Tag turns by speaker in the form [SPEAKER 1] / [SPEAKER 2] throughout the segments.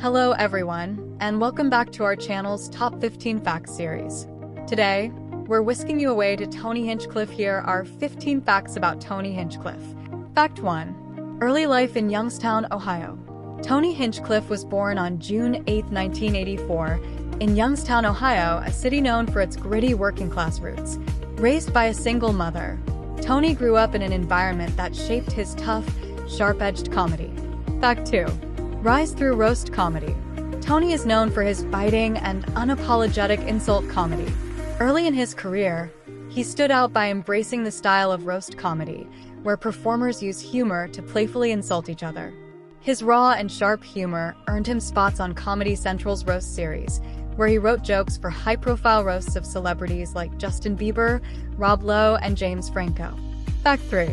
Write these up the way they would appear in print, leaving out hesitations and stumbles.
[SPEAKER 1] Hello everyone, and welcome back to our channel's Top 15 Facts series. Today, we're whisking you away to Tony Hinchcliffe. Here are 15 facts about Tony Hinchcliffe. Fact 1. Early life in Youngstown, Ohio. Tony Hinchcliffe was born on June 8, 1984, in Youngstown, Ohio, a city known for its gritty working-class roots. Raised by a single mother, Tony grew up in an environment that shaped his tough, sharp-edged comedy. Fact 2. Rise through roast comedy. Tony is known for his biting and unapologetic insult comedy. Early in his career, he stood out by embracing the style of roast comedy, where performers use humor to playfully insult each other. His raw and sharp humor earned him spots on Comedy Central's Roast series, where he wrote jokes for high-profile roasts of celebrities like Justin Bieber, Rob Lowe, and James Franco. Fact 3.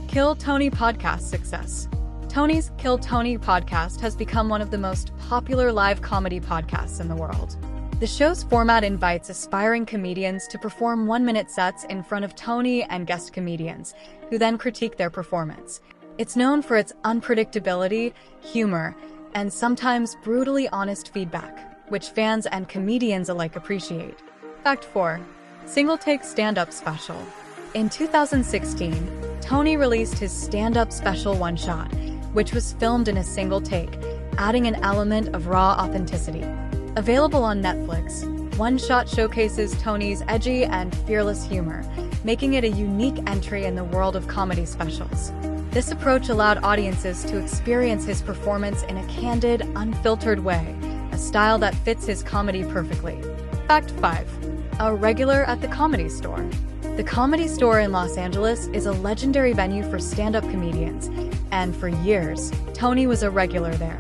[SPEAKER 1] Kill Tony podcast success. Tony's Kill Tony podcast has become one of the most popular live comedy podcasts in the world. The show's format invites aspiring comedians to perform one-minute sets in front of Tony and guest comedians, who then critique their performance. It's known for its unpredictability, humor, and sometimes brutally honest feedback, which fans and comedians alike appreciate. Fact 4. Single Take Stand-Up Special. In 2016, Tony released his stand-up special One Shot, which was filmed in a single take, adding an element of raw authenticity. Available on Netflix, One Shot showcases Tony's edgy and fearless humor, making it a unique entry in the world of comedy specials. This approach allowed audiences to experience his performance in a candid, unfiltered way, a style that fits his comedy perfectly. Fact 5. A regular at the Comedy Store. The Comedy Store in Los Angeles is a legendary venue for stand-up comedians, and for years, Tony was a regular there.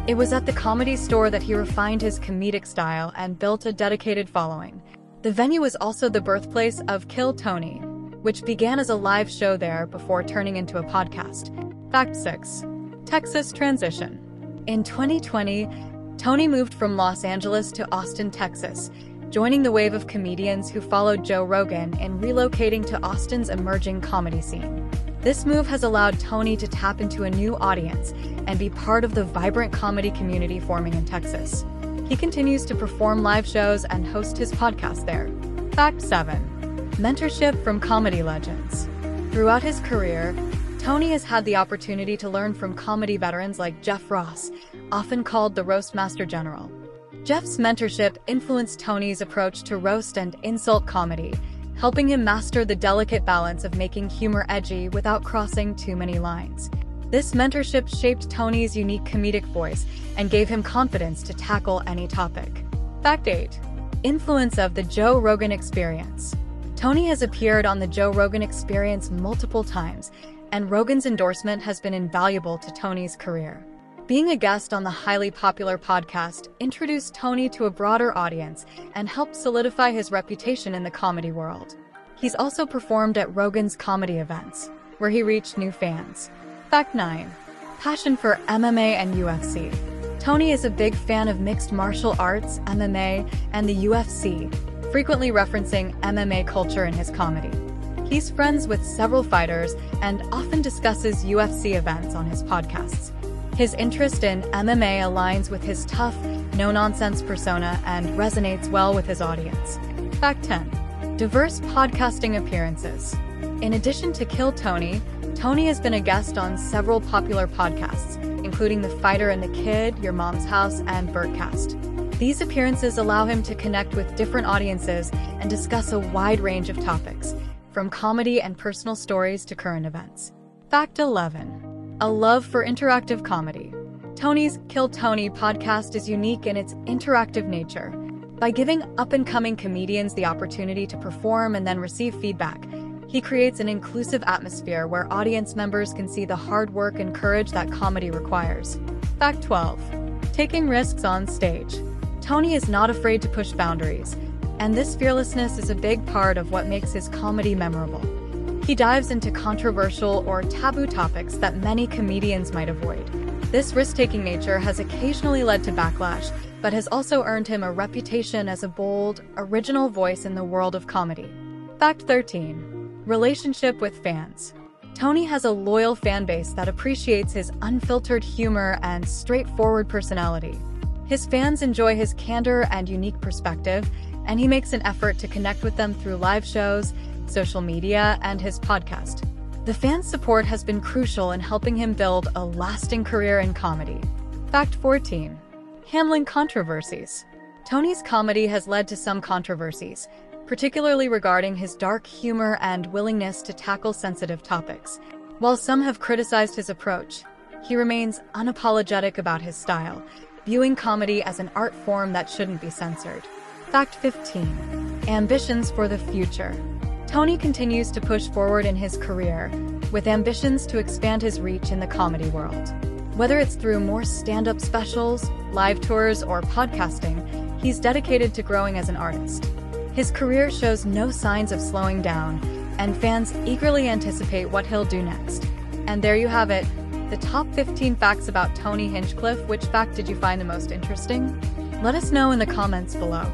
[SPEAKER 1] It was at the Comedy Store that he refined his comedic style and built a dedicated following. The venue was also the birthplace of Kill Tony, which began as a live show there before turning into a podcast. Fact 6. Texas transition. In 2020, Tony moved from Los Angeles to Austin, Texas, joining the wave of comedians who followed Joe Rogan in relocating to Austin's emerging comedy scene. This move has allowed Tony to tap into a new audience and be part of the vibrant comedy community forming in Texas. He continues to perform live shows and host his podcast there. Fact 7. Mentorship from comedy legends. Throughout his career, Tony has had the opportunity to learn from comedy veterans like Jeff Ross, often called the Roast Master General. Jeff's mentorship influenced Tony's approach to roast and insult comedy, helping him master the delicate balance of making humor edgy without crossing too many lines. This mentorship shaped Tony's unique comedic voice and gave him confidence to tackle any topic. Fact 8. Influence of the Joe Rogan Experience. Tony has appeared on the Joe Rogan Experience multiple times, and Rogan's endorsement has been invaluable to Tony's career. Being a guest on the highly popular podcast introduced Tony to a broader audience and helped solidify his reputation in the comedy world. He's also performed at Rogan's comedy events, where he reached new fans. Fact 9. Passion for MMA and UFC. Tony is a big fan of mixed martial arts, MMA, and the UFC, frequently referencing MMA culture in his comedy. He's friends with several fighters and often discusses UFC events on his podcasts. His interest in MMA aligns with his tough, no-nonsense persona and resonates well with his audience. Fact 10. Diverse podcasting appearances. In addition to Kill Tony, Tony has been a guest on several popular podcasts, including The Fighter and the Kid, Your Mom's House, and Birdcast. These appearances allow him to connect with different audiences and discuss a wide range of topics, from comedy and personal stories to current events. Fact 11. A love for interactive comedy. Tony's Kill Tony podcast is unique in its interactive nature. By giving up-and-coming comedians the opportunity to perform and then receive feedback, he creates an inclusive atmosphere where audience members can see the hard work and courage that comedy requires. Fact 12. Taking risks on stage. Tony is not afraid to push boundaries, and this fearlessness is a big part of what makes his comedy memorable. He dives into controversial or taboo topics that many comedians might avoid. This risk-taking nature has occasionally led to backlash, but has also earned him a reputation as a bold, original voice in the world of comedy. Fact 13. Relationship with fans. Tony has a loyal fan base that appreciates his unfiltered humor and straightforward personality. His fans enjoy his candor and unique perspective, and he makes an effort to connect with them through live shows, social media, and his podcast. The fans' support has been crucial in helping him build a lasting career in comedy. Fact 14. Handling controversies. Tony's comedy has led to some controversies, particularly regarding his dark humor and willingness to tackle sensitive topics. While some have criticized his approach, he remains unapologetic about his style, viewing comedy as an art form that shouldn't be censored. Fact 15. Ambitions for the future. Tony continues to push forward in his career, with ambitions to expand his reach in the comedy world. Whether it's through more stand-up specials, live tours, or podcasting, he's dedicated to growing as an artist. His career shows no signs of slowing down, and fans eagerly anticipate what he'll do next. And there you have it, the top 15 facts about Tony Hinchcliffe. Which fact did you find the most interesting? Let us know in the comments below.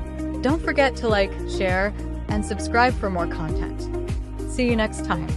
[SPEAKER 1] Don't forget to like, share, and subscribe for more content. See you next time.